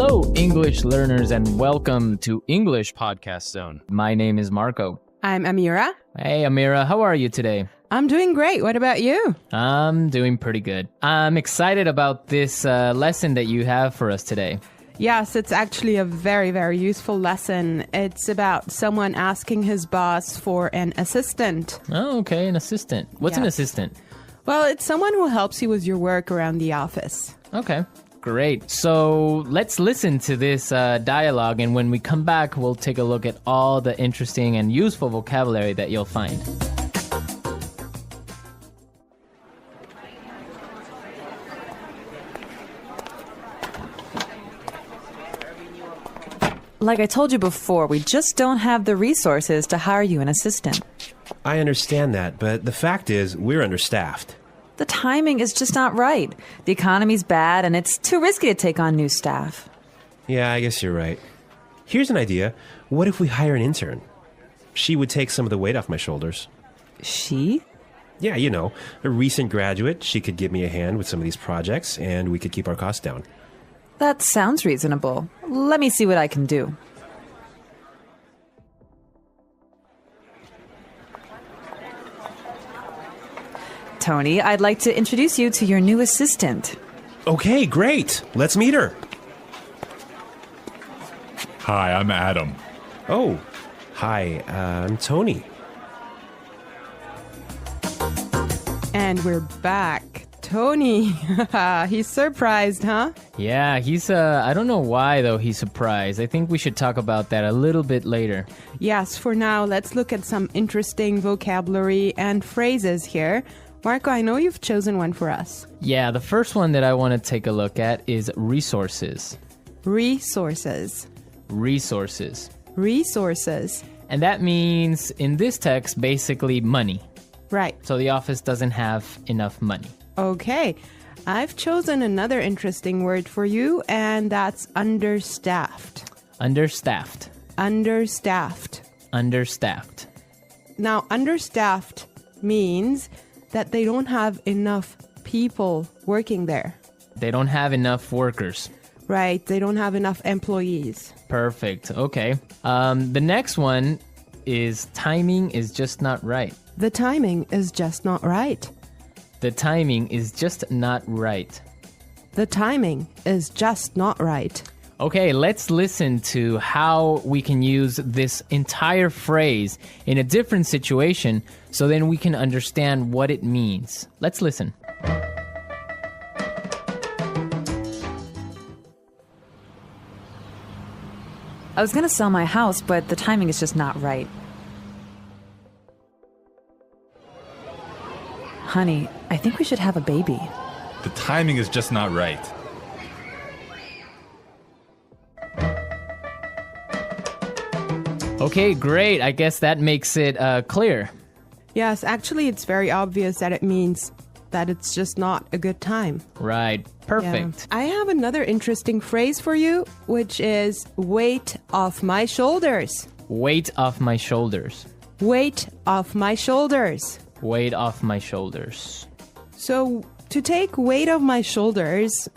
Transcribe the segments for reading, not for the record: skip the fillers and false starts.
Hello, English learners, and welcome to English Podcast Zone. My name is Marco. I'm Amira. Hey, Amira, how are you today? I'm doing great. What about you? I'm doing pretty good. I'm excited about this lesson that you have for us today. Yes, it's actually a very, very useful lesson. It's about someone asking his boss for an assistant. Oh, okay, an assistant. What's an assistant? Well, it's someone who helps you with your work around the office. Okay, great. So let's listen to this dialogue, and when we come back, we'll take a look at all the interesting and useful vocabulary that you'll find. Like I told you before, we just don't have the resources to hire you an assistant. I understand that, but the fact is, we're understaffed. The timing is just not right. The economy's bad, and it's too risky to take on new staff. Yeah, I guess you're right. Here's an idea. What if we hire an intern? She would take some of the weight off my shoulders. She? Yeah, you know, a recent graduate. She could give me a hand with some of these projects, and we could keep our costs down. That sounds reasonable. Let me see what I can do. Tony, I'd like to introduce you to your new assistant. Okay, great. Let's meet her. Hi, I'm Adam. Oh, hi, I'm Tony. And we're back. Tony, he's surprised, huh? Yeah, he's, I don't know why, though, he's surprised. I think we should talk about that a little bit later. Yes, for now, let's look at some interesting vocabulary and phrases here. Marco, I know you've chosen one for us. Yeah, the first one that I want to take a look at is resources. Resources. Resources. Resources. And that means, in this text, basically money. Right. So the office doesn't have enough money. Okay. I've chosen another interesting word for you, and that's understaffed. Understaffed. Understaffed. Understaffed. Now, understaffed means that they don't have enough people working there. They don't have enough workers. Right. They don't have enough employees. Perfect. Okay. The next one is timing is just not right. The timing is just not right. The timing is just not right. The timing is just not right. Okay, let's listen to how we can use this entire phrase in a different situation so then we can understand what it means. Let's listen. I was going to sell my house, but the timing is just not right. Honey, I think we should have a baby. The timing is just not right. Okay, great. I guess that makes it clear. Yes, actually, it's very obvious that it means that it's just not a good time. Right. Perfect. Yeah. I have another interesting phrase for you, which is weight off my shoulders. Weight off my shoulders. Weight off my shoulders. Weight off my shoulders. So, to take weight off my shoulders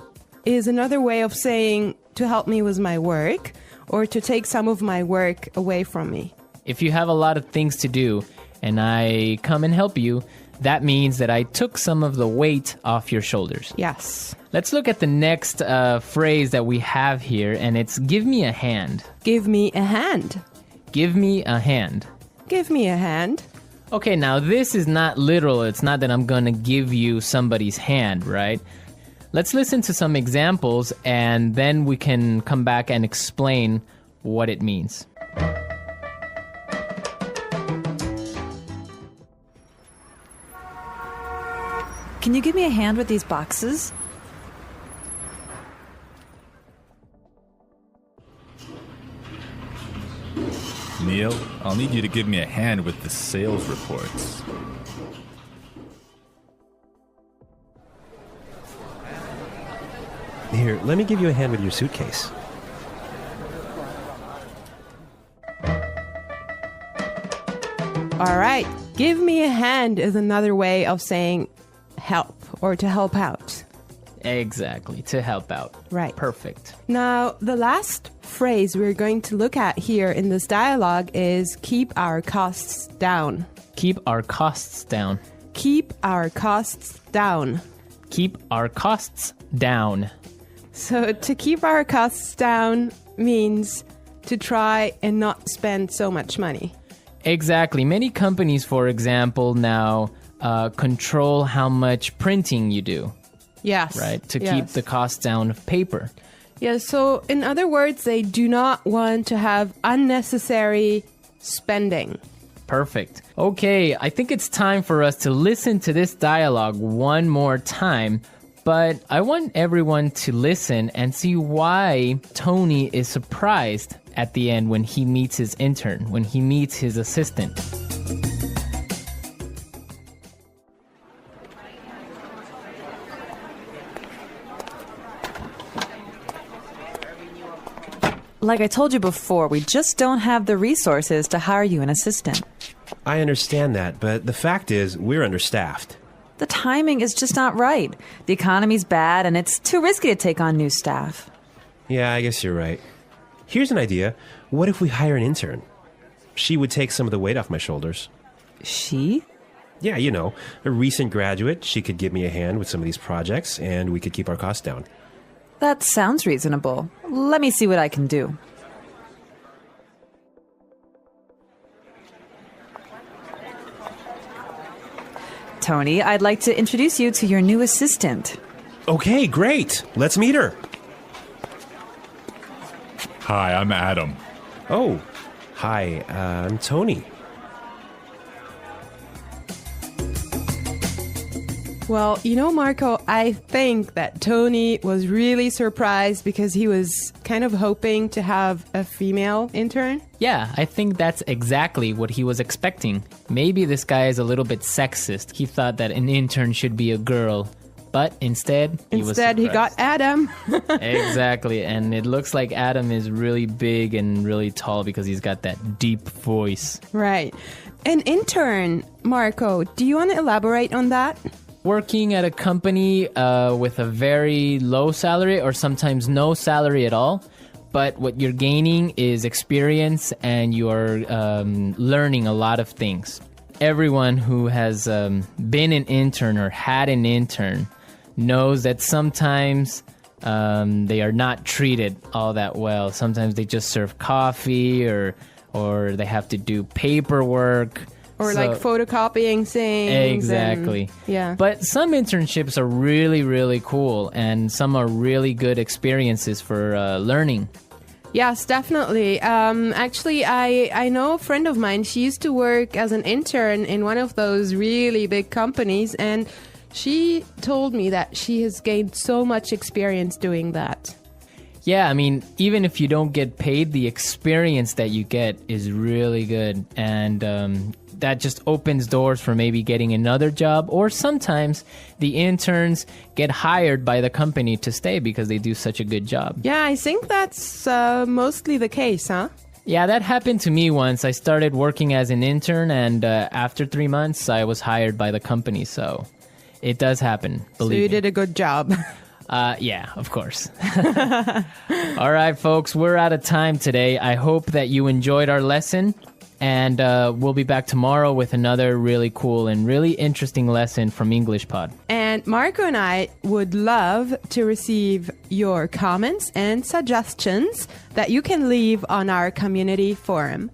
is another way of saying to help me with my work or to take some of my work away from me. If you have a lot of things to do and I come and help you, that means that I took some of the weight off your shoulders. Yes. Let's look at the next phrase that we have here, and it's give me a hand. Give me a hand. Give me a hand. Give me a hand. Okay, now this is not literal. It's not that I'm going to give you somebody's hand, right? Let's listen to some examples, and then we can come back and explain what it means. Can you give me a hand with these boxes? Neil, I'll need you to give me a hand with the sales reports. Here, let me give you a hand with your suitcase. All right. Give me a hand is another way of saying help or to help out. Exactly, to help out. Right. Perfect. Now, the last phrase we're going to look at here in this dialogue is keep our costs down. Keep our costs down. Keep our costs down. Keep our costs down. So to keep our costs down means to try and not spend so much money. Exactly. Many companies, for example, now control how much printing you do, Yes. right? To yes. keep the cost down of paper. Yeah, so in other words, they do not want to have unnecessary spending. Perfect. Okay, I think it's time for us to listen to this dialogue one more time. But I want everyone to listen and see why Tony is surprised at the end when he meets his intern, when he meets his assistant. Like I told you before, we just don't have the resources to hire you an assistant. I understand that, but the fact is, we're understaffed. The timing is just not right. The economy's bad, and it's too risky to take on new staff. Yeah, I guess you're right. Here's an idea. What if we hire an intern? She would take some of the weight off my shoulders. She? Yeah, you know, a recent graduate. She could give me a hand with some of these projects, and we could keep our costs down. That sounds reasonable. Let me see what I can do. Tony, I'd like to introduce you to your new assistant. Okay, great. Let's meet her. Hi, I'm Adam. Oh, hi, I'm Tony. Well, you know, Marco, I think that Tony was really surprised because he was kind of hoping to have a female intern. Yeah, I think that's exactly what he was expecting. Maybe this guy is a little bit sexist. He thought that an intern should be a girl. But instead, he got Adam. Exactly, and it looks like Adam is really big and really tall because he's got that deep voice. Right. An intern, Marco, do you want to elaborate on that? Working at a company with a very low salary or sometimes no salary at all, but what you're gaining is experience and you're learning a lot of things. Everyone who has been an intern or had an intern knows that sometimes they are not treated all that well. Sometimes they just serve coffee or they have to do paperwork. Or like photocopying things. Exactly. Yeah. But some internships are really, really cool, and some are really good experiences for learning. Yes, definitely. Actually, I know a friend of mine. She used to work as an intern in one of those really big companies, and she told me that she has gained so much experience doing that. Yeah, I mean, even if you don't get paid, the experience that you get is really good, and that just opens doors for maybe getting another job, or sometimes the interns get hired by the company to stay because they do such a good job. Yeah, I think that's mostly the case, huh? Yeah, that happened to me once. I started working as an intern, and after 3 months, I was hired by the company, so it does happen, believe me. So you did a good job. Yeah, of course. All right, folks, we're out of time today. I hope that you enjoyed our lesson. And we'll be back tomorrow with another really cool and really interesting lesson from English Pod. And Marco and I would love to receive your comments and suggestions that you can leave on our community forum.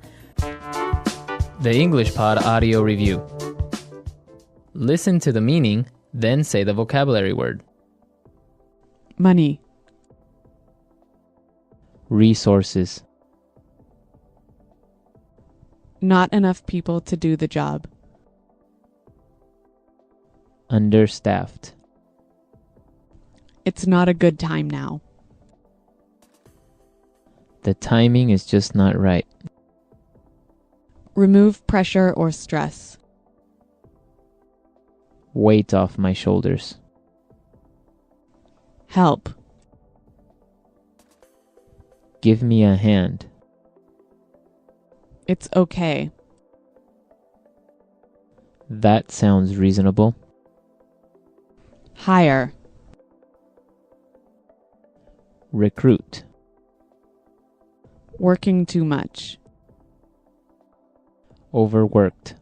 The English Pod audio review. Listen to the meaning, then say the vocabulary word. Money. Resources. Not enough people to do the job. Understaffed. It's not a good time now. The timing is just not right. Remove pressure or stress. Weight off my shoulders. Help. Give me a hand. It's okay. That sounds reasonable. Hire. Recruit. Working too much. Overworked.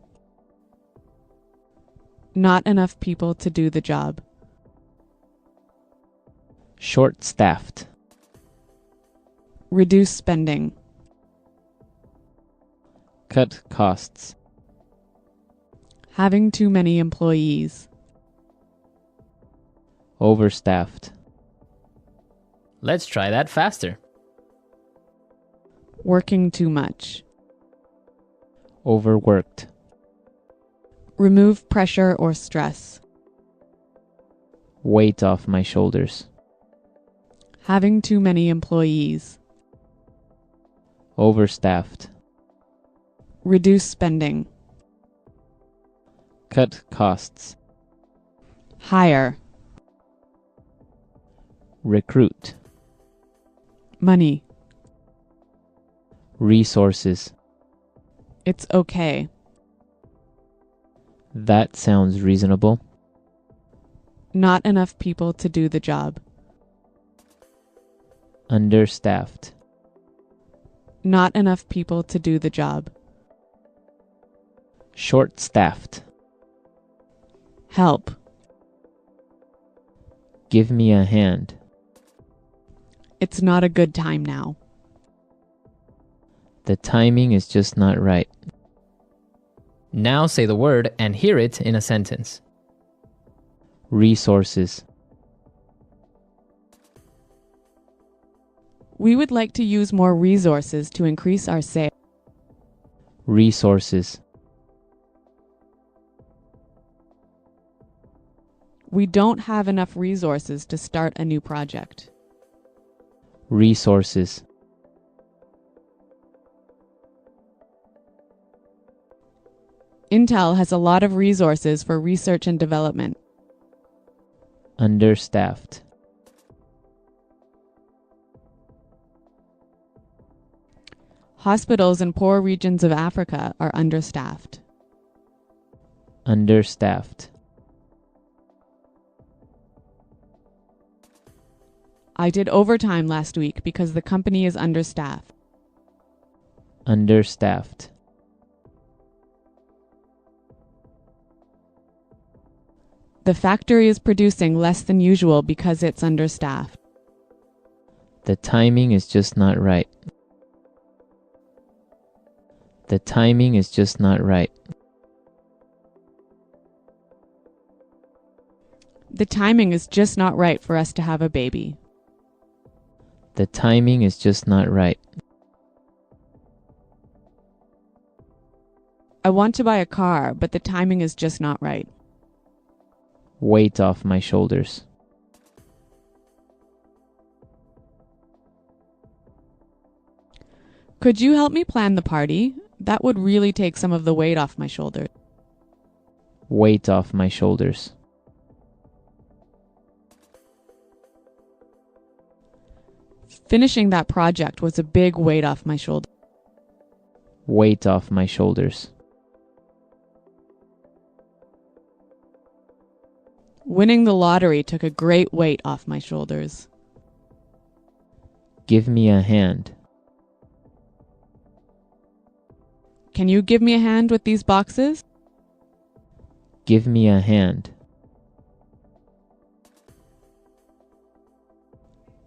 Not enough people to do the job. Short-staffed. Reduce spending. Cut costs. Having too many employees. Overstaffed. Let's try that faster. Working too much. Overworked. Remove pressure or stress. Weight off my shoulders. Having too many employees. Overstaffed. Reduce spending. Cut costs. Hire. Recruit. Money. Resources. It's okay. That sounds reasonable. Not enough people to do the job. Understaffed. Not enough people to do the job. Short-staffed. Help. Give me a hand. It's not a good time now. The timing is just not right. Now say the word and hear it in a sentence. Resources. We would like to use more resources to increase our sales. Resources. We don't have enough resources to start a new project. Resources. Intel has a lot of resources for research and development. Understaffed. Hospitals in poor regions of Africa are understaffed. Understaffed. I did overtime last week because the company is understaffed. Understaffed. The factory is producing less than usual because it's understaffed. The timing is just not right. The timing is just not right. The timing is just not right for us to have a baby. The timing is just not right. I want to buy a car, but the timing is just not right. Weight off my shoulders. Could you help me plan the party? That would really take some of the weight off my shoulders. Weight off my shoulders. Finishing that project was a big weight off my shoulders. Weight off my shoulders. Winning the lottery took a great weight off my shoulders. Give me a hand. Can you give me a hand with these boxes? Give me a hand.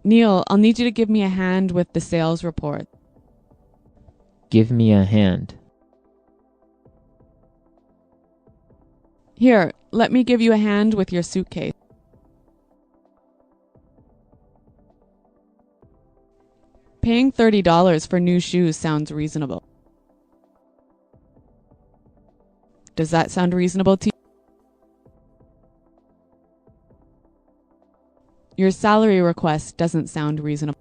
Neil, I'll need you to give me a hand with the sales report. Give me a hand. Here, let me give you a hand with your suitcase. Paying $30 for new shoes sounds reasonable. Does that sound reasonable to you? Your salary request doesn't sound reasonable.